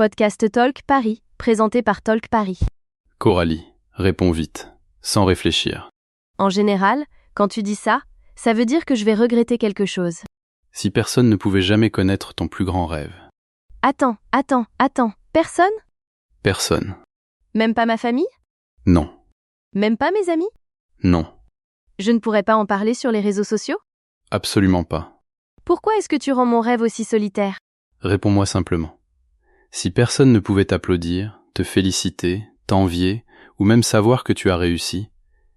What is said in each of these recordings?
Podcast Talk Paris, présenté par Talk Paris. Coralie, réponds vite, sans réfléchir. En général, quand tu dis ça, ça veut dire que je vais regretter quelque chose. Si personne ne pouvait jamais connaître ton plus grand rêve. Attends, personne ? Personne. Même pas ma famille ? Non. Même pas mes amis ? Non. Je ne pourrais pas en parler sur les réseaux sociaux ? Absolument pas. Pourquoi est-ce que tu rends mon rêve aussi solitaire ? Réponds-moi simplement. Si personne ne pouvait t'applaudir, te féliciter, t'envier, ou même savoir que tu as réussi,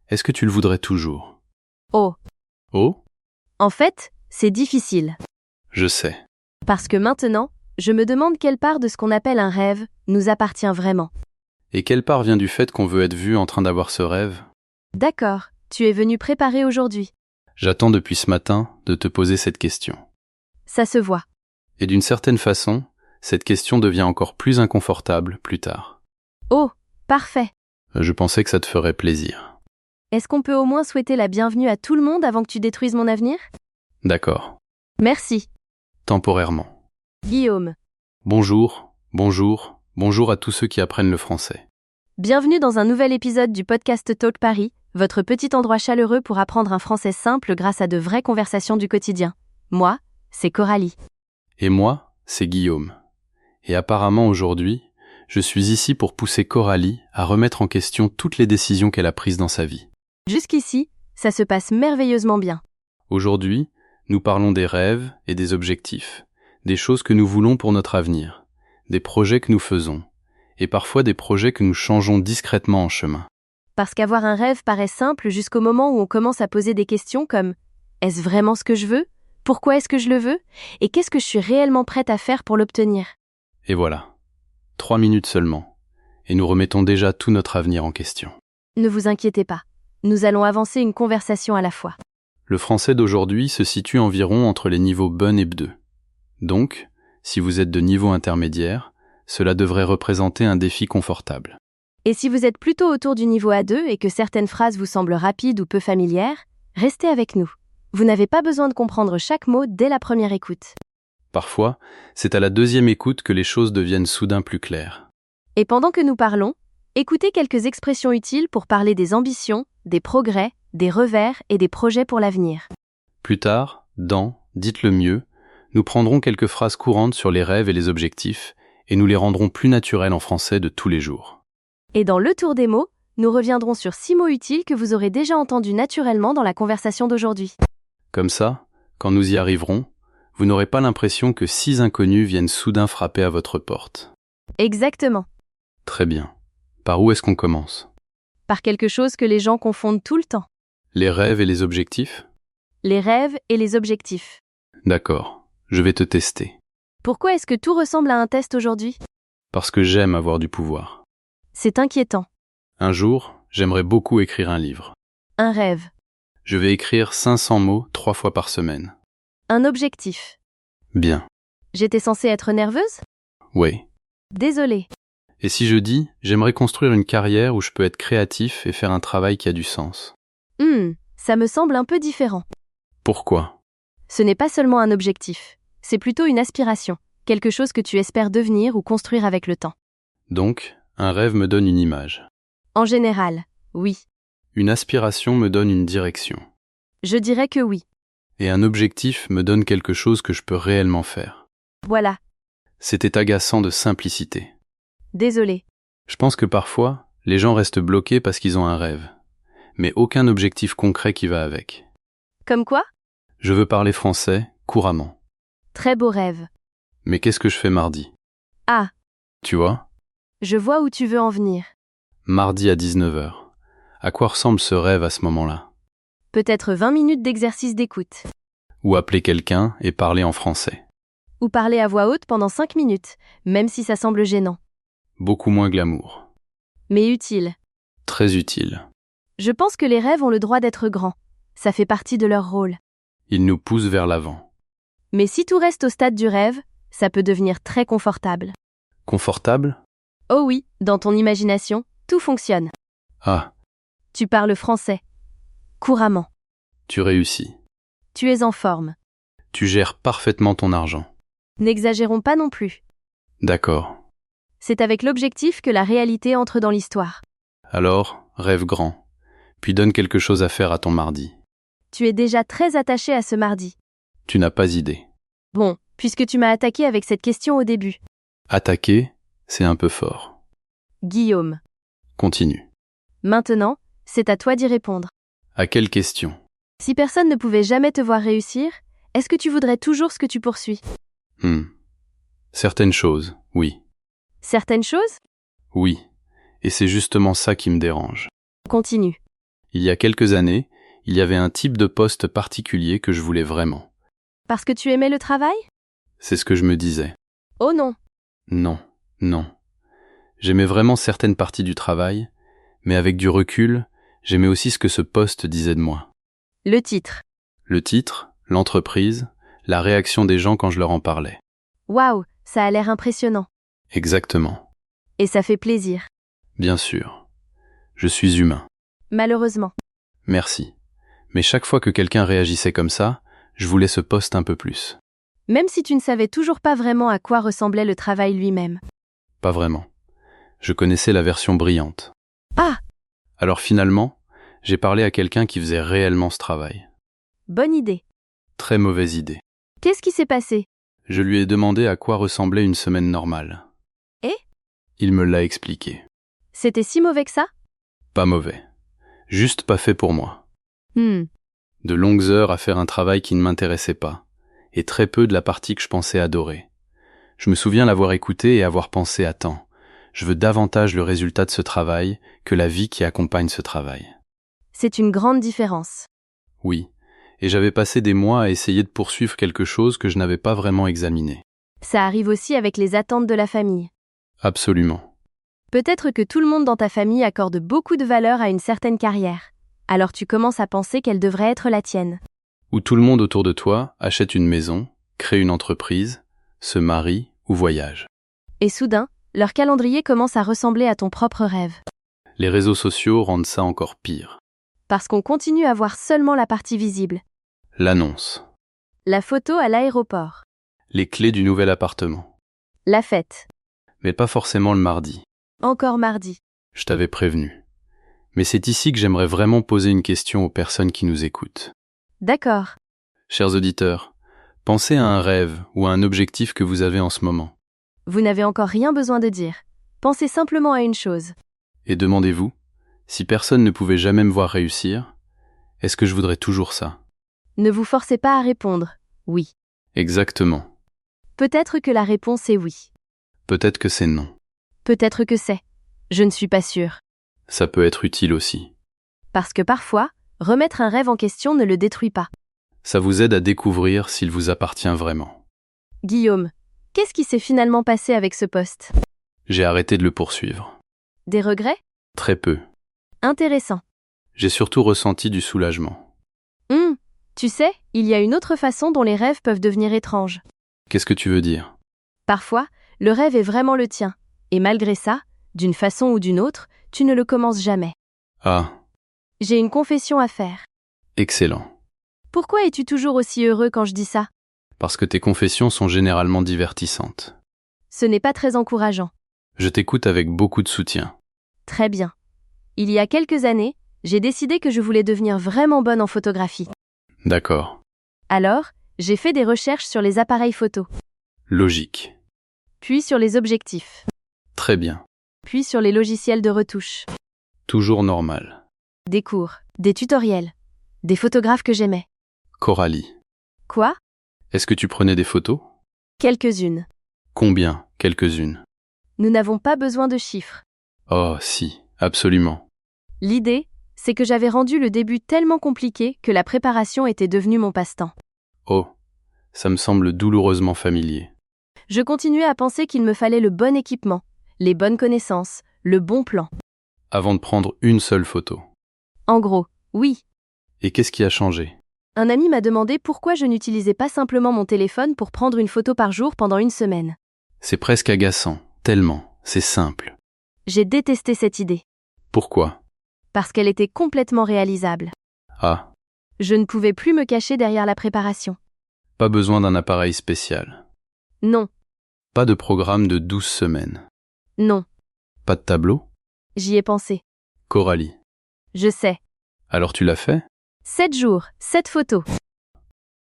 est-ce que tu le voudrais toujours ? Oh. Oh ? En fait, c'est difficile. Je sais. Parce que maintenant, je me demande quelle part de ce qu'on appelle un rêve nous appartient vraiment. Et quelle part vient du fait qu'on veut être vu en train d'avoir ce rêve ? D'accord, tu es venu préparer aujourd'hui. J'attends depuis ce matin de te poser cette question. Ça se voit. Et d'une certaine façon, cette question devient encore plus inconfortable plus tard. Oh, parfait. Je pensais que ça te ferait plaisir. Est-ce qu'on peut au moins souhaiter la bienvenue à tout le monde avant que tu détruises mon avenir ? D'accord. Merci. Temporairement. Guillaume. Bonjour à tous ceux qui apprennent le français. Bienvenue dans un nouvel épisode du podcast Talk Paris, votre petit endroit chaleureux pour apprendre un français simple grâce à de vraies conversations du quotidien. Moi, c'est Coralie. Et moi, c'est Guillaume. Et apparemment aujourd'hui, je suis ici pour pousser Coralie à remettre en question toutes les décisions qu'elle a prises dans sa vie. Jusqu'ici, ça se passe merveilleusement bien. Aujourd'hui, nous parlons des rêves et des objectifs, des choses que nous voulons pour notre avenir, des projets que nous faisons, et parfois des projets que nous changeons discrètement en chemin. Parce qu'avoir un rêve paraît simple jusqu'au moment où on commence à poser des questions comme « Est-ce vraiment ce que je veux ? Pourquoi est-ce que je le veux ? Et qu'est-ce que je suis réellement prête à faire pour l'obtenir ?» Et voilà, 3 minutes seulement, et nous remettons déjà tout notre avenir en question. Ne vous inquiétez pas, nous allons avancer une conversation à la fois. Le français d'aujourd'hui se situe environ entre les niveaux bonne et B2. Donc, si vous êtes de niveau intermédiaire, cela devrait représenter un défi confortable. Et si vous êtes plutôt autour du niveau A2 et que certaines phrases vous semblent rapides ou peu familières, restez avec nous. Vous n'avez pas besoin de comprendre chaque mot dès la première écoute. Parfois, c'est à la deuxième écoute que les choses deviennent soudain plus claires. Et pendant que nous parlons, écoutez quelques expressions utiles pour parler des ambitions, des progrès, des revers et des projets pour l'avenir. Plus tard, dites-le mieux, nous prendrons quelques phrases courantes sur les rêves et les objectifs, et nous les rendrons plus naturels en français de tous les jours. Et dans le tour des mots, nous reviendrons sur 6 mots utiles que vous aurez déjà entendus naturellement dans la conversation d'aujourd'hui. Comme ça, quand nous y arriverons, vous n'aurez pas l'impression que 6 inconnus viennent soudain frapper à votre porte. Exactement. Très bien. Par où est-ce qu'on commence ? Par quelque chose que les gens confondent tout le temps. Les rêves et les objectifs ? Les rêves et les objectifs. D'accord, je vais te tester. Pourquoi est-ce que tout ressemble à un test aujourd'hui ? Parce que j'aime avoir du pouvoir. C'est inquiétant. Un jour, j'aimerais beaucoup écrire un livre. Un rêve. Je vais écrire 500 mots 3 fois par semaine. Un objectif. Bien. J'étais censée être nerveuse ? Oui. Désolée. Et si je dis, j'aimerais construire une carrière où je peux être créatif et faire un travail qui a du sens. Ça me semble un peu différent. Pourquoi ? Ce n'est pas seulement un objectif, c'est plutôt une aspiration, quelque chose que tu espères devenir ou construire avec le temps. Donc, un rêve me donne une image. En général, oui. Une aspiration me donne une direction. Je dirais que oui. Et un objectif me donne quelque chose que je peux réellement faire. Voilà. C'était agaçant de simplicité. Désolée. Je pense que parfois, les gens restent bloqués parce qu'ils ont un rêve, mais aucun objectif concret qui va avec. Comme quoi ? Je veux parler français couramment. Très beau rêve. Mais qu'est-ce que je fais mardi ? Ah, Tu vois ? je vois où tu veux en venir. Mardi à 19h. À quoi ressemble ce rêve à ce moment-là ? Peut-être 20 minutes d'exercice d'écoute. Ou appeler quelqu'un et parler en français. Ou parler à voix haute pendant 5 minutes, même si ça semble gênant. Beaucoup moins glamour. Mais utile. Très utile. Je pense que les rêves ont le droit d'être grands. Ça fait partie de leur rôle. Ils nous poussent vers l'avant. Mais si tout reste au stade du rêve, ça peut devenir très confortable. Confortable ? Oh oui, dans ton imagination, tout fonctionne. Ah, Tu parles français. Couramment. tu réussis. Tu es en forme. Tu gères parfaitement ton argent. N'exagérons pas non plus. D'accord. C'est avec l'objectif que la réalité entre dans l'histoire. Alors, rêve grand. Puis donne quelque chose à faire à ton mardi. Tu es déjà très attaché à ce mardi. Tu n'as pas idée. Bon, puisque tu m'as attaqué avec cette question au début. Attaquer, c'est un peu fort. Guillaume. Continue. Maintenant, c'est à toi d'y répondre. À quelle question? Si personne ne pouvait jamais te voir réussir, est-ce que tu voudrais toujours ce que tu poursuis? Certaines choses, oui. Certaines choses? Oui. Et c'est justement ça qui me dérange. Continue. Il y a quelques années, il y avait un type de poste particulier que je voulais vraiment. Parce que tu aimais le travail? C'est ce que je me disais. Oh non. Non, non. J'aimais vraiment certaines parties du travail, mais avec du recul, j'aimais aussi ce que ce poste disait de moi. Le titre. Le titre, l'entreprise, la réaction des gens quand je leur en parlais. Waouh, ça a l'air impressionnant. Exactement. Et ça fait plaisir. Bien sûr. Je suis humain. Malheureusement. Merci. Mais chaque fois que quelqu'un réagissait comme ça, je voulais ce poste un peu plus. Même si tu ne savais toujours pas vraiment à quoi ressemblait le travail lui-même. Pas vraiment. Je connaissais la version brillante. Ah! Alors finalement, j'ai parlé à quelqu'un qui faisait réellement ce travail. Bonne idée. Très mauvaise idée. Qu'est-ce qui s'est passé? Je lui ai demandé à quoi ressemblait une semaine normale. Et? Il me l'a expliqué. C'était si mauvais que ça? Pas mauvais. Juste pas fait pour moi. De longues heures à faire un travail qui ne m'intéressait pas, et très peu de la partie que je pensais adorer. Je me souviens l'avoir écouté et avoir pensé attends, je veux davantage le résultat de ce travail que la vie qui accompagne ce travail. C'est une grande différence. Oui, et j'avais passé des mois à essayer de poursuivre quelque chose que je n'avais pas vraiment examiné. Ça arrive aussi avec les attentes de la famille. Absolument. Peut-être que tout le monde dans ta famille accorde beaucoup de valeur à une certaine carrière. Alors tu commences à penser qu'elle devrait être la tienne. Où tout le monde autour de toi achète une maison, crée une entreprise, se marie ou voyage. Et soudain, leur calendrier commence à ressembler à ton propre rêve. Les réseaux sociaux rendent ça encore pire. Parce qu'on continue à voir seulement la partie visible. L'annonce. La photo à l'aéroport. Les clés du nouvel appartement. La fête. Mais pas forcément le mardi. Encore mardi. Je t'avais prévenu. Mais c'est ici que j'aimerais vraiment poser une question aux personnes qui nous écoutent. D'accord. Chers auditeurs, pensez à un rêve ou à un objectif que vous avez en ce moment. Vous n'avez encore rien besoin de dire. Pensez simplement à une chose. Et demandez-vous, si personne ne pouvait jamais me voir réussir, est-ce que je voudrais toujours ça? Ne vous forcez pas à répondre. Oui. Exactement. Peut-être que la réponse est oui. Peut-être que c'est non. Peut-être que c'est. Je ne suis pas sûre. Ça peut être utile aussi. Parce que parfois, remettre un rêve en question ne le détruit pas. Ça vous aide à découvrir s'il vous appartient vraiment. Guillaume, qu'est-ce qui s'est finalement passé avec ce poste? J'ai arrêté de le poursuivre. Des regrets? Très peu. Intéressant. J'ai surtout ressenti du soulagement. Tu sais, il y a une autre façon dont les rêves peuvent devenir étranges. Qu'est-ce que tu veux dire? Parfois, le rêve est vraiment le tien. Et malgré ça, d'une façon ou d'une autre, tu ne le commences jamais. Ah, J'ai une confession à faire. excellent. Pourquoi es-tu toujours aussi heureux quand je dis ça? Parce que tes confessions sont généralement divertissantes. Ce n'est pas très encourageant. Je t'écoute avec beaucoup de soutien. Très bien. Il y a quelques années, j'ai décidé que je voulais devenir vraiment bonne en photographie. D'accord. Alors, j'ai fait des recherches sur les appareils photo, Logique. puis sur les objectifs, Très bien. puis sur les logiciels de retouche. Toujours normal. Des cours, des tutoriels, des photographes que j'aimais. Coralie. Quoi? Est-ce que tu prenais des photos? Quelques-unes. Combien? Quelques-unes. Nous n'avons pas besoin de chiffres. Oh, si, absolument. L'idée, c'est que j'avais rendu le début tellement compliqué que la préparation était devenue mon passe-temps. Oh, ça me semble douloureusement familier. Je continuais à penser qu'il me fallait le bon équipement, les bonnes connaissances, le bon plan. Avant de prendre une seule photo. En gros, oui. Et qu'est-ce qui a changé? Un ami m'a demandé pourquoi je n'utilisais pas simplement mon téléphone pour prendre une photo par jour pendant une semaine. C'est presque agaçant, tellement, c'est simple. J'ai détesté cette idée, Pourquoi? parce qu'elle était complètement réalisable. Ah, Je ne pouvais plus me cacher derrière la préparation. pas besoin d'un appareil spécial. Non, Pas de programme de 12 semaines. Non, Pas de tableau? j'y ai pensé. Coralie. Je sais. Alors tu l'as fait? 7 jours, 7 photos.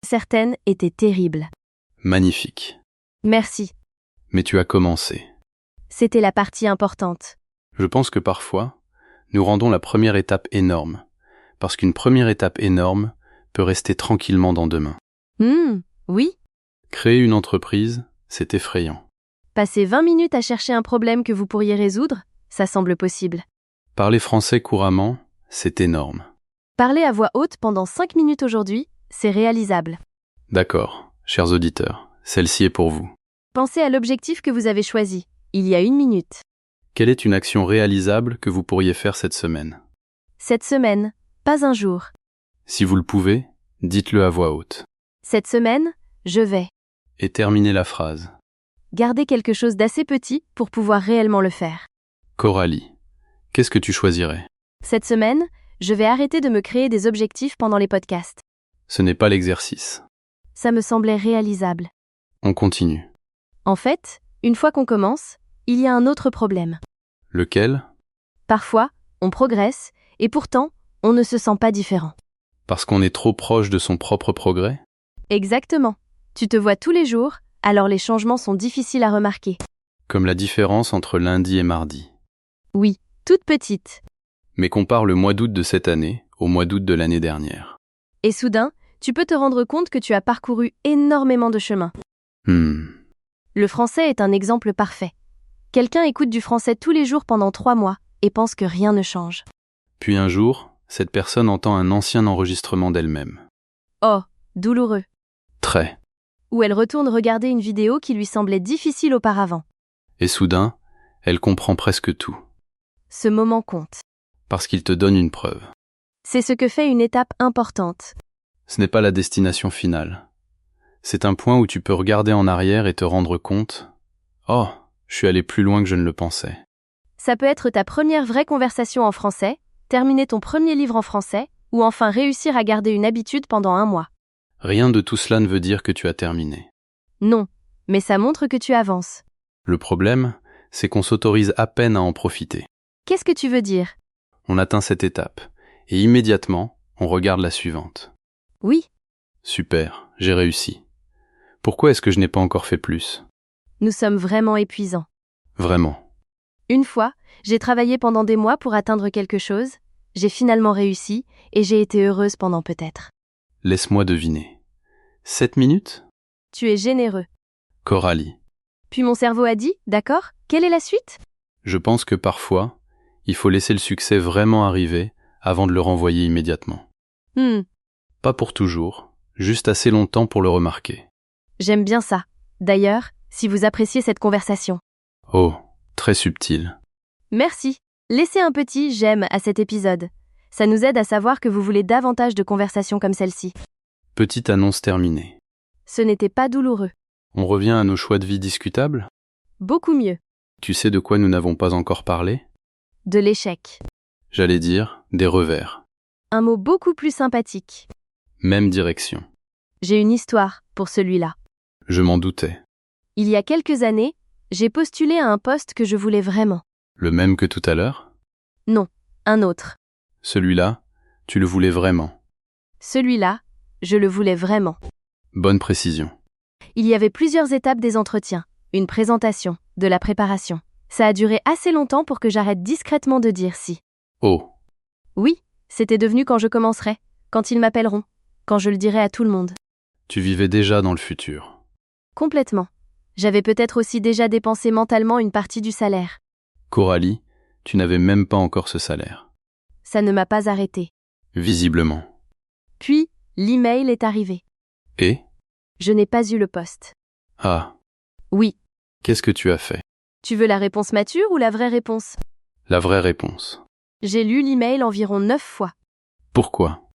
Certaines étaient terribles. Magnifique. Merci. Mais tu as commencé. C'était la partie importante. Je pense que parfois, nous rendons la première étape énorme, parce qu'une première étape énorme peut rester tranquillement dans 2 mains. Oui. Créer une entreprise, c'est effrayant. Passer 20 minutes à chercher un problème que vous pourriez résoudre, ça semble possible. Parler français couramment, c'est énorme. Parler à voix haute pendant 5 minutes aujourd'hui, c'est réalisable. D'accord, chers auditeurs, celle-ci est pour vous. Pensez à l'objectif que vous avez choisi, il y a 1 minute. Quelle est une action réalisable que vous pourriez faire cette semaine? Cette semaine, pas un jour. Si vous le pouvez, dites-le à voix haute. Cette semaine, je vais. Et terminez la phrase. Gardez quelque chose d'assez petit pour pouvoir réellement le faire. Coralie, qu'est-ce que tu choisirais? Cette semaine, je vais arrêter de me créer des objectifs pendant les podcasts. Ce n'est pas l'exercice. Ça me semblait réalisable. On continue. En fait, une fois qu'on commence, il y a un autre problème. Lequel? Parfois, on progresse, et pourtant, on ne se sent pas différent. Parce qu'on est trop proche de son propre progrès? Exactement. Tu te vois tous les jours, alors les changements sont difficiles à remarquer. Comme la différence entre lundi et mardi. Oui, toute petite. Mais compare le mois d'août de cette année au mois d'août de l'année dernière. Et soudain, tu peux te rendre compte que tu as parcouru énormément de chemin. Le français est un exemple parfait. Quelqu'un écoute du français tous les jours pendant 3 mois et pense que rien ne change. Puis un jour, cette personne entend un ancien enregistrement d'elle-même. Oh, douloureux. Très. Ou elle retourne regarder une vidéo qui lui semblait difficile auparavant. Et soudain, elle comprend presque tout. Ce moment compte. Parce qu'il te donne une preuve. C'est ce que fait une étape importante. Ce n'est pas la destination finale. C'est un point où tu peux regarder en arrière et te rendre compte « Oh, je suis allé plus loin que je ne le pensais. » Ça peut être ta première vraie conversation en français, terminer ton premier livre en français, ou enfin réussir à garder une habitude pendant 1 mois. Rien de tout cela ne veut dire que tu as terminé. Non, mais ça montre que tu avances. Le problème, c'est qu'on s'autorise à peine à en profiter. Qu'est-ce que tu veux dire? On atteint cette étape, et immédiatement, on regarde la suivante. Oui, Super, j'ai réussi. Pourquoi est-ce que je n'ai pas encore fait plus? nous sommes vraiment épuisants. Vraiment. Une fois, j'ai travaillé pendant des mois pour atteindre quelque chose, j'ai finalement réussi, et j'ai été heureuse pendant peut-être. Laisse-moi deviner. 7 minutes? Tu es généreux. Coralie. Puis mon cerveau a dit, d'accord, quelle est la suite? Je pense que parfois, il faut laisser le succès vraiment arriver avant de le renvoyer immédiatement. Pas pour toujours, juste assez longtemps pour le remarquer. J'aime bien ça. D'ailleurs, si vous appréciez cette conversation. Oh, très subtil. Merci. Laissez un petit « j'aime » à cet épisode. Ça nous aide à savoir que vous voulez davantage de conversations comme celle-ci. Petite annonce terminée. Ce n'était pas douloureux. On revient à nos choix de vie discutables? Beaucoup mieux. Tu sais de quoi nous n'avons pas encore parlé? De l'échec. J'allais dire des revers. Un mot beaucoup plus sympathique. Même direction. J'ai une histoire pour celui-là. Je m'en doutais. Il y a quelques années, j'ai postulé à un poste que je voulais vraiment. Le même que tout à l'heure? Non, un autre. Celui-là, tu le voulais vraiment. Celui-là, je le voulais vraiment. Bonne précision. Il y avait plusieurs étapes des entretiens, une présentation, de la préparation. Ça a duré assez longtemps pour que j'arrête discrètement de dire si. Oh, Oui, c'était devenu quand je commencerai, quand ils m'appelleront, quand je le dirai à tout le monde. tu vivais déjà dans le futur. Complètement. J'avais peut-être aussi déjà dépensé mentalement une partie du salaire. Coralie, tu n'avais même pas encore ce salaire. Ça ne m'a pas arrêté. Visiblement. Puis, l'email est arrivé. Et? Je n'ai pas eu le poste. Ah, Oui. qu'est-ce que tu as fait? Tu veux la réponse mature ou la vraie réponse? La vraie réponse. J'ai lu l'email environ 9 fois. Pourquoi?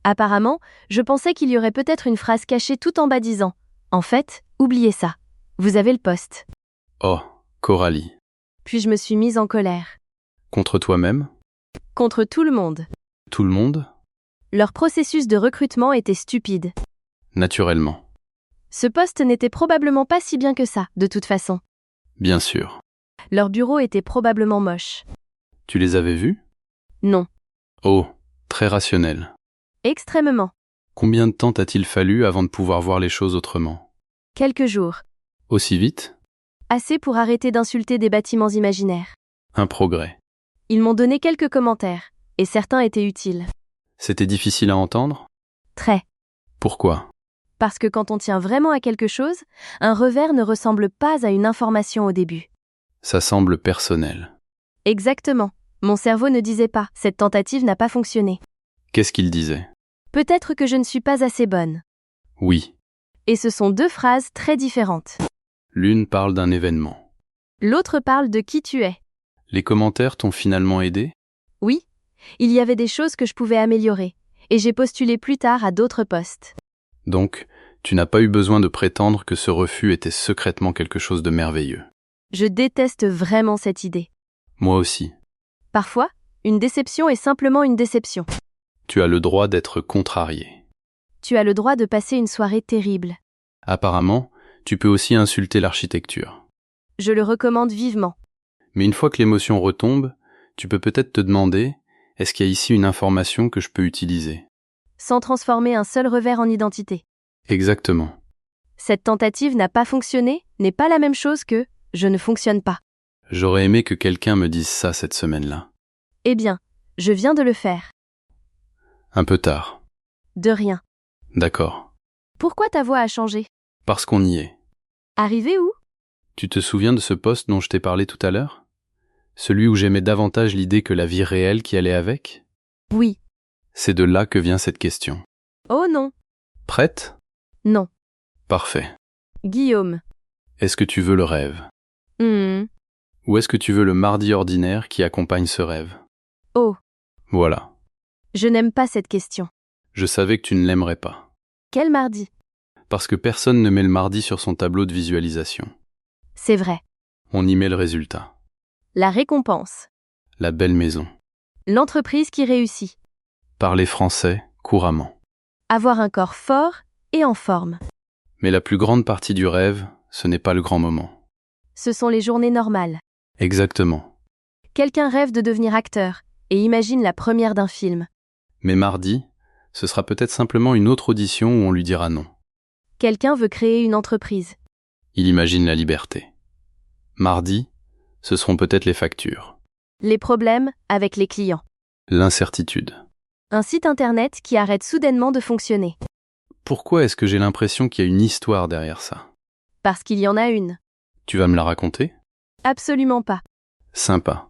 Apparemment, je pensais qu'il y aurait peut-être une phrase cachée tout en bas disant « En fait, oubliez ça. Vous avez le poste. Oh, Coralie. » Puis je me suis mise en colère. Contre toi-même? Contre tout le monde. Tout le monde? Leur processus de recrutement était stupide. Naturellement. Ce poste n'était probablement pas si bien que ça, de toute façon. Bien sûr. Leur bureau était probablement moche. Tu les avais vus? Non. Oh, très rationnel. Extrêmement. Combien de temps t'a-t-il fallu avant de pouvoir voir les choses autrement? Quelques jours. Aussi vite? Assez pour arrêter d'insulter des bâtiments imaginaires. Un progrès. Ils m'ont donné quelques commentaires, et certains étaient utiles. C'était difficile à entendre? Très. Pourquoi? Parce que quand on tient vraiment à quelque chose, un revers ne ressemble pas à une information au début. Ça semble personnel. Exactement. Mon cerveau ne disait pas « cette tentative n'a pas fonctionné ». Qu'est-ce qu'il disait? Peut-être que je ne suis pas assez bonne. Oui. Et ce sont deux phrases très différentes. L'une parle d'un événement. L'autre parle de qui tu es. Les commentaires t'ont finalement aidé? Oui, il y avait des choses que je pouvais améliorer, et j'ai postulé plus tard à d'autres postes. Donc, tu n'as pas eu besoin de prétendre que ce refus était secrètement quelque chose de merveilleux. Je déteste vraiment cette idée. Moi aussi. Parfois, une déception est simplement une déception. Tu as le droit d'être contrarié. Tu as le droit de passer une soirée terrible. Apparemment, tu peux aussi insulter l'architecture. Je le recommande vivement. Mais une fois que l'émotion retombe, tu peux peut-être te demander, est-ce qu'il y a ici une information que je peux utiliser? Sans transformer un seul revers en identité. Exactement. Cette tentative n'a pas fonctionné n'est pas la même chose que « je ne fonctionne pas ». J'aurais aimé que quelqu'un me dise ça cette semaine-là. Eh bien, je viens de le faire. Un peu tard. De rien. D'accord. Pourquoi ta voix a changé? Parce qu'on y est. Arrivé où? Tu te souviens de ce poste dont je t'ai parlé tout à l'heure? Celui où j'aimais davantage l'idée que la vie réelle qui allait avec? Oui. C'est de là que vient cette question. Oh non. Prête? Non. Parfait. Guillaume. Est-ce que tu veux le rêve? Ou est-ce que tu veux le mardi ordinaire qui accompagne ce rêve? Oh. Voilà. Je n'aime pas cette question. Je savais que tu ne l'aimerais pas. Quel mardi? Parce que personne ne met le mardi sur son tableau de visualisation. C'est vrai. On y met le résultat. La récompense. La belle maison. L'entreprise qui réussit. Parler français couramment. Avoir un corps fort et en forme. Mais la plus grande partie du rêve, ce n'est pas le grand moment. Ce sont les journées normales. Exactement. Quelqu'un rêve de devenir acteur et imagine la première d'un film. Mais mardi, ce sera peut-être simplement une autre audition où on lui dira non. Quelqu'un veut créer une entreprise. Il imagine la liberté. Mardi, ce seront peut-être les factures. Les problèmes avec les clients. L'incertitude. Un site internet qui arrête soudainement de fonctionner. Pourquoi est-ce que j'ai l'impression qu'il y a une histoire derrière ça? Parce qu'il y en a une. Tu vas me la raconter? Absolument pas. Sympa.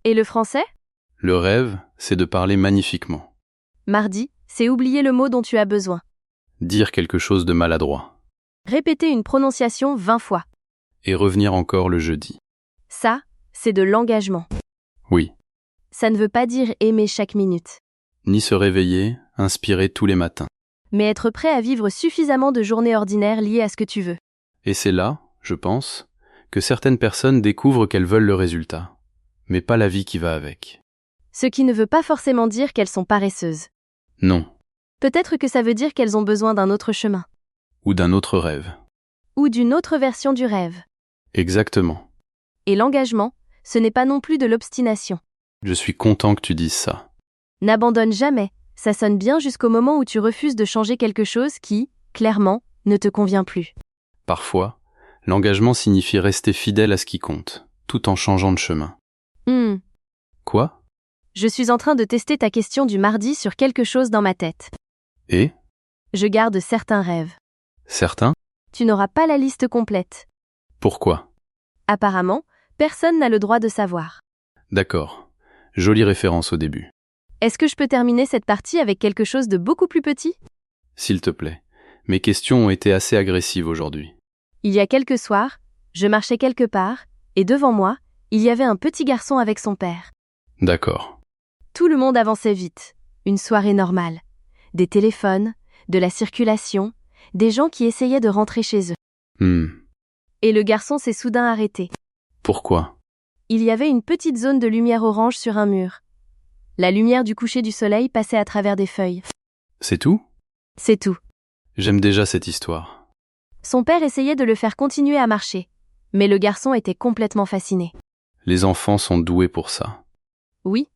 Et le français? Le rêve, c'est de parler magnifiquement. Mardi, c'est oublier le mot dont tu as besoin. Dire quelque chose de maladroit. Répéter une prononciation 20 fois. Et revenir encore le jeudi. Ça, c'est de l'engagement. Oui. Ça ne veut pas dire aimer chaque minute. Ni se réveiller, inspirer tous les matins. Mais être prêt à vivre suffisamment de journées ordinaires liées à ce que tu veux. Et c'est là, je pense, que certaines personnes découvrent qu'elles veulent le résultat, mais pas la vie qui va avec. Ce qui ne veut pas forcément dire qu'elles sont paresseuses. Non. Peut-être que ça veut dire qu'elles ont besoin d'un autre chemin. Ou d'un autre rêve. Ou d'une autre version du rêve. Exactement. Et l'engagement, ce n'est pas non plus de l'obstination. Je suis content que tu dises ça. N'abandonne jamais, ça sonne bien jusqu'au moment où tu refuses de changer quelque chose qui, clairement, ne te convient plus. Parfois, l'engagement signifie rester fidèle à ce qui compte, tout en changeant de chemin. Quoi? Je suis en train de tester ta question du mardi sur quelque chose dans ma tête. Et? Je garde certains rêves. Certains? Tu n'auras pas la liste complète. Pourquoi? Apparemment, personne n'a le droit de savoir. D'accord. Jolie référence au début. Est-ce que je peux terminer cette partie avec quelque chose de beaucoup plus petit? S'il te plaît. Mes questions ont été assez agressives aujourd'hui. Il y a quelques soirs, je marchais quelque part, et devant moi, il y avait un petit garçon avec son père. D'accord. Tout le monde avançait vite. Une soirée normale. Des téléphones, de la circulation, des gens qui essayaient de rentrer chez eux. Et le garçon s'est soudain arrêté. Pourquoi? Il y avait une petite zone de lumière orange sur un mur. La lumière du coucher du soleil passait à travers des feuilles. C'est tout? C'est tout. J'aime déjà cette histoire. Son père essayait de le faire continuer à marcher. Mais le garçon était complètement fasciné. Les enfants sont doués pour ça. Oui.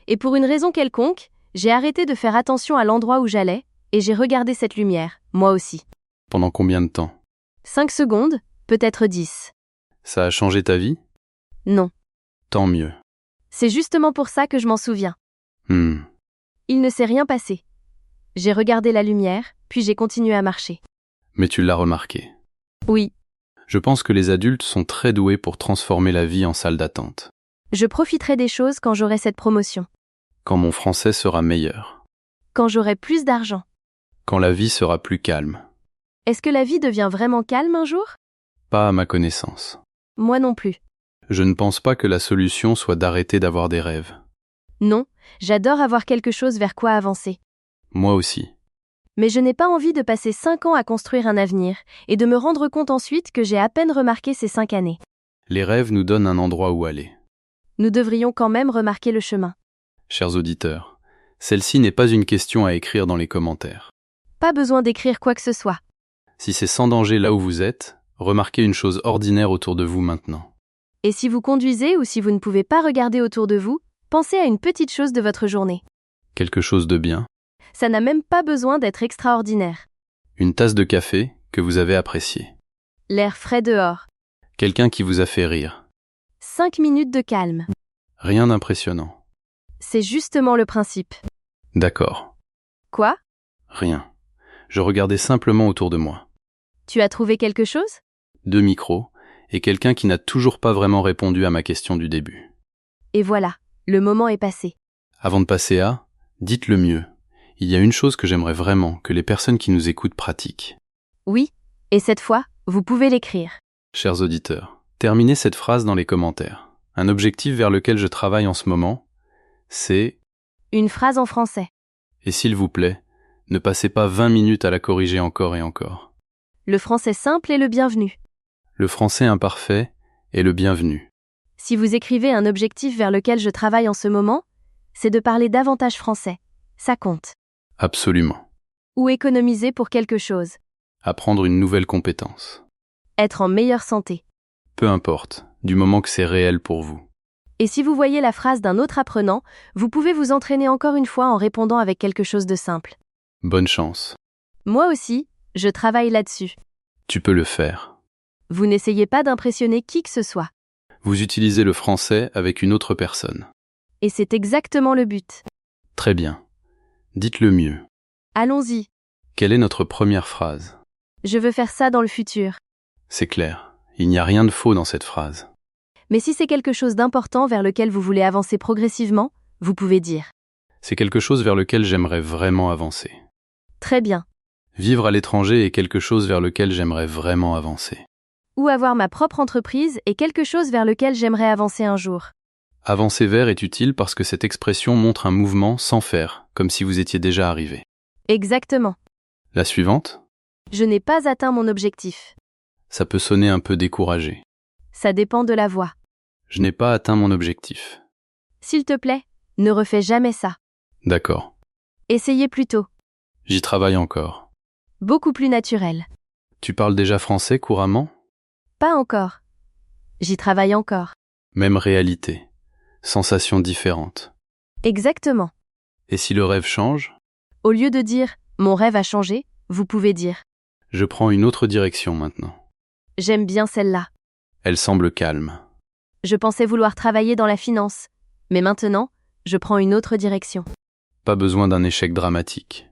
Et pour une raison quelconque, j'ai arrêté de faire attention à l'endroit où j'allais, et j'ai regardé cette lumière, moi aussi. Pendant combien de temps? 5 secondes, peut-être 10. Ça a changé ta vie? Non. Tant mieux. C'est justement pour ça que je m'en souviens. Il ne s'est rien passé. J'ai regardé la lumière, puis j'ai continué à marcher. Mais tu l'as remarqué. Oui. Je pense que les adultes sont très doués pour transformer la vie en salle d'attente. Je profiterai des choses quand j'aurai cette promotion. Quand mon français sera meilleur. Quand j'aurai plus d'argent. Quand la vie sera plus calme. Est-ce que la vie devient vraiment calme un jour? Pas à ma connaissance. Moi non plus. Je ne pense pas que la solution soit d'arrêter d'avoir des rêves. Non, j'adore avoir quelque chose vers quoi avancer. Moi aussi. Mais je n'ai pas envie de passer 5 ans à construire un avenir, et de me rendre compte ensuite que j'ai à peine remarqué ces 5 années. Les rêves nous donnent un endroit où aller. Nous devrions quand même remarquer le chemin. Chers auditeurs, celle-ci n'est pas une question à écrire dans les commentaires. Pas besoin d'écrire quoi que ce soit. Si c'est sans danger là où vous êtes, remarquez une chose ordinaire autour de vous maintenant. Et si vous conduisez ou si vous ne pouvez pas regarder autour de vous, pensez à une petite chose de votre journée. Quelque chose de bien. Ça n'a même pas besoin d'être extraordinaire. Une tasse de café que vous avez appréciée. L'air frais dehors. Quelqu'un qui vous a fait rire. 5 minutes de calme. Rien d'impressionnant. C'est justement le principe. D'accord. Quoi? Rien. Je regardais simplement autour de moi. Tu as trouvé quelque chose? 2 micros, et quelqu'un qui n'a toujours pas vraiment répondu à ma question du début. Et voilà, le moment est passé. Avant de passer à, dites le mieux. Il y a une chose que j'aimerais vraiment que les personnes qui nous écoutent pratiquent. Oui, et cette fois, vous pouvez l'écrire. Chers auditeurs, terminez cette phrase dans les commentaires. Un objectif vers lequel je travaille en ce moment, c'est... Une phrase en français. Et s'il vous plaît, ne passez pas 20 minutes à la corriger encore et encore. Le français simple est le bienvenu. Le français imparfait est le bienvenu. Si vous écrivez un objectif vers lequel je travaille en ce moment, c'est de parler davantage français. Ça compte. Absolument. Ou économiser pour quelque chose. Apprendre une nouvelle compétence. Être en meilleure santé. Peu importe, du moment que c'est réel pour vous. Et si vous voyez la phrase d'un autre apprenant, vous pouvez vous entraîner encore une fois en répondant avec quelque chose de simple. Bonne chance. Moi aussi, je travaille là-dessus. Tu peux le faire. Vous n'essayez pas d'impressionner qui que ce soit. Vous utilisez le français avec une autre personne. Et c'est exactement le but. Très bien. Dites-le mieux. Allons-y. Quelle est notre première phrase? Je veux faire ça dans le futur. C'est clair. Il n'y a rien de faux dans cette phrase. Mais si c'est quelque chose d'important vers lequel vous voulez avancer progressivement, vous pouvez dire. C'est quelque chose vers lequel j'aimerais vraiment avancer. Très bien. Vivre à l'étranger est quelque chose vers lequel j'aimerais vraiment avancer. Ou avoir ma propre entreprise est quelque chose vers lequel j'aimerais avancer un jour. Avancer vers est utile parce que cette expression montre un mouvement sans faire, comme si vous étiez déjà arrivé. Exactement. La suivante? Je n'ai pas atteint mon objectif. Ça peut sonner un peu découragé. Ça dépend de la voix. Je n'ai pas atteint mon objectif. S'il te plaît, ne refais jamais ça. D'accord. Essayez plutôt. J'y travaille encore. Beaucoup plus naturel. Tu parles déjà français couramment? Pas encore. J'y travaille encore. Même réalité. Sensations différentes. Exactement. Et si le rêve change? Au lieu de dire « mon rêve a changé », vous pouvez dire « Je prends une autre direction maintenant ». J'aime bien celle-là. Elle semble calme. Je pensais vouloir travailler dans la finance, mais maintenant, je prends une autre direction. Pas besoin d'un échec dramatique.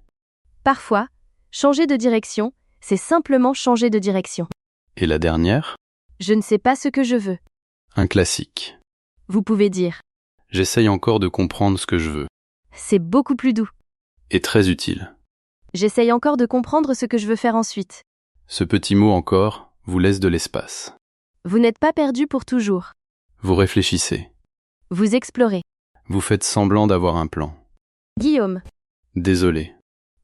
Parfois, changer de direction, c'est simplement changer de direction. Et la dernière? Je ne sais pas ce que je veux. Un classique. Vous pouvez dire J'essaye encore de comprendre ce que je veux. C'est beaucoup plus doux. Et très utile. J'essaye encore de comprendre ce que je veux faire ensuite. Ce petit mot encore vous laisse de l'espace. Vous n'êtes pas perdu pour toujours. Vous réfléchissez. Vous explorez. Vous faites semblant d'avoir un plan. Guillaume. Désolé.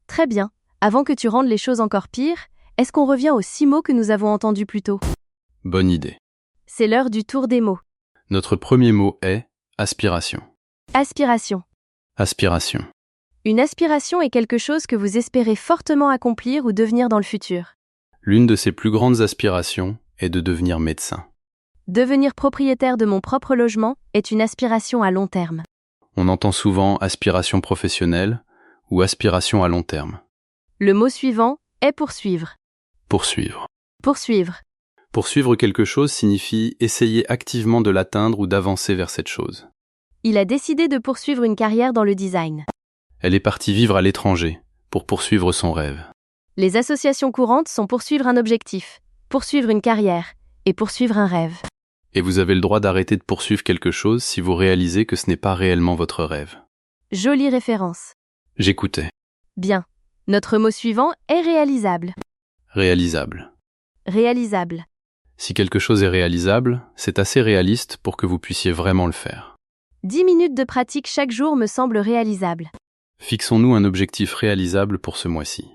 Très bien. Avant que tu rendes les choses encore pires, est-ce qu'on revient aux 6 mots que nous avons entendus plus tôt? Bonne idée. C'est l'heure du tour des mots. Notre premier mot est aspiration. Aspiration. Aspiration. Une aspiration est quelque chose que vous espérez fortement accomplir ou devenir dans le futur. L'une de ses plus grandes aspirations est de devenir médecin. Devenir propriétaire de mon propre logement est une aspiration à long terme. On entend souvent aspiration professionnelle ou aspiration à long terme. Le mot suivant est poursuivre. Poursuivre. Poursuivre. Poursuivre quelque chose signifie essayer activement de l'atteindre ou d'avancer vers cette chose. Il a décidé de poursuivre une carrière dans le design. Elle est partie vivre à l'étranger pour poursuivre son rêve. Les associations courantes sont poursuivre un objectif, poursuivre une carrière et poursuivre un rêve. Et vous avez le droit d'arrêter de poursuivre quelque chose si vous réalisez que ce n'est pas réellement votre rêve. Jolie référence. J'écoutais. Bien. Notre mot suivant est réalisable. Réalisable. Réalisable. Si quelque chose est réalisable, c'est assez réaliste pour que vous puissiez vraiment le faire. 10 minutes de pratique chaque jour me semble réalisable. Fixons-nous un objectif réalisable pour ce mois-ci.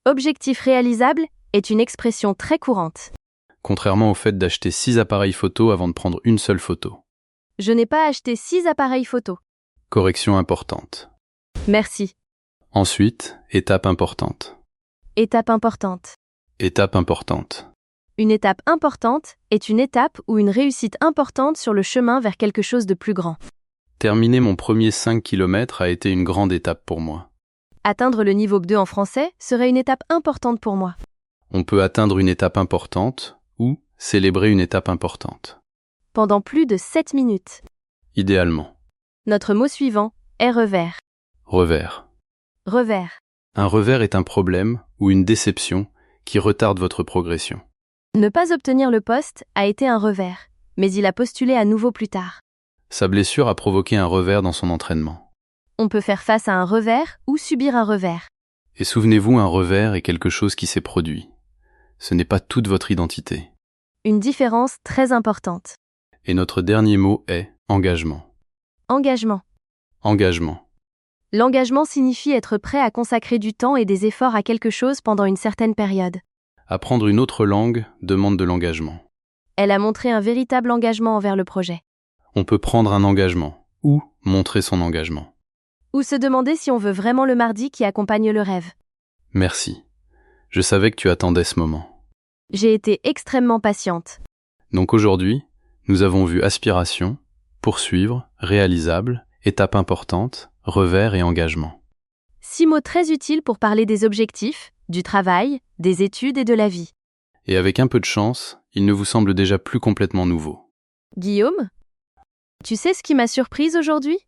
Objectif réalisable est une expression très courante. Contrairement au fait d'acheter 6 appareils photo avant de prendre une seule photo. Je n'ai pas acheté 6 appareils photo. Correction importante. Merci. Ensuite, étape importante. Étape importante. Étape importante. Une étape importante est une étape ou une réussite importante sur le chemin vers quelque chose de plus grand. Terminer mon premier 5 km a été une grande étape pour moi. Atteindre le niveau B2 en français serait une étape importante pour moi. On peut atteindre une étape importante ou célébrer une étape importante. Pendant plus de 7 minutes. Idéalement. Notre mot suivant est revers. Revers. Revers. Un revers est un problème ou une déception qui retarde votre progression. Ne pas obtenir le poste a été un revers, mais il a postulé à nouveau plus tard. Sa blessure a provoqué un revers dans son entraînement. On peut faire face à un revers ou subir un revers. Et souvenez-vous, un revers est quelque chose qui s'est produit. Ce n'est pas toute votre identité. Une différence très importante. Et notre dernier mot est engagement. Engagement. Engagement. L'engagement signifie être prêt à consacrer du temps et des efforts à quelque chose pendant une certaine période. Apprendre une autre langue demande de l'engagement. Elle a montré un véritable engagement envers le projet. On peut prendre un engagement ou montrer son engagement. Ou se demander si on veut vraiment le mardi qui accompagne le rêve. Merci. Je savais que tu attendais ce moment. J'ai été extrêmement patiente. Donc aujourd'hui, nous avons vu aspiration, poursuivre, réalisable, étape importante, revers et engagement. 6 mots très utiles pour parler des objectifs, du travail, des études et de la vie. Et avec un peu de chance, il ne vous semble déjà plus complètement nouveau. Guillaume, tu sais ce qui m'a surprise aujourd'hui ?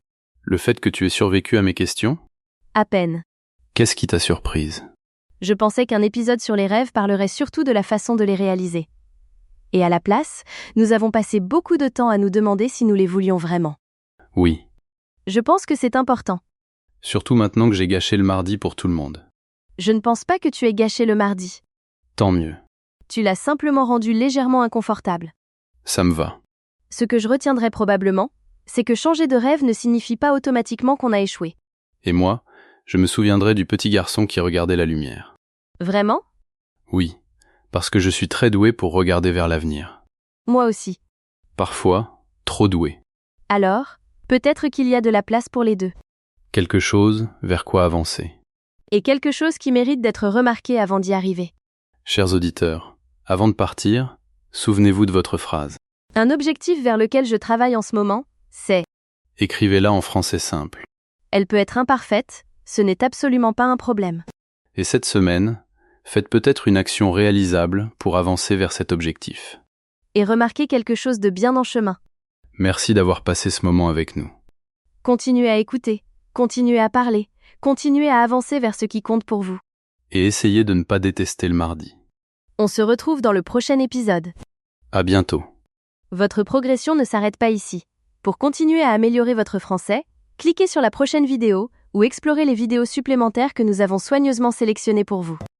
Le fait que tu aies survécu à mes questions ? À peine. Qu'est-ce qui t'a surprise ? Je pensais qu'un épisode sur les rêves parlerait surtout de la façon de les réaliser. Et à la place, nous avons passé beaucoup de temps à nous demander si nous les voulions vraiment. Oui. Je pense que c'est important. Surtout maintenant que j'ai gâché le mardi pour tout le monde. Je ne pense pas que tu aies gâché le mardi. Tant mieux. Tu l'as simplement rendu légèrement inconfortable. Ça me va. Ce que je retiendrai probablement, c'est que changer de rêve ne signifie pas automatiquement qu'on a échoué. Et moi, je me souviendrai du petit garçon qui regardait la lumière. Vraiment ? Oui, parce que je suis très doué pour regarder vers l'avenir. Moi aussi. Parfois, trop doué. Alors, peut-être qu'il y a de la place pour les deux. Quelque chose vers quoi avancer. Et quelque chose qui mérite d'être remarqué avant d'y arriver. Chers auditeurs, avant de partir, souvenez-vous de votre phrase. Un objectif vers lequel je travaille en ce moment, c'est... Écrivez-la en français simple. Elle peut être imparfaite, ce n'est absolument pas un problème. Et cette semaine, faites peut-être une action réalisable pour avancer vers cet objectif. Et remarquez quelque chose de bien en chemin. Merci d'avoir passé ce moment avec nous. Continuez à écouter, continuez à parler, continuez à avancer vers ce qui compte pour vous. Et essayez de ne pas détester le mardi. On se retrouve dans le prochain épisode. À bientôt. Votre progression ne s'arrête pas ici. Pour continuer à améliorer votre français, cliquez sur la prochaine vidéo ou explorez les vidéos supplémentaires que nous avons soigneusement sélectionnées pour vous.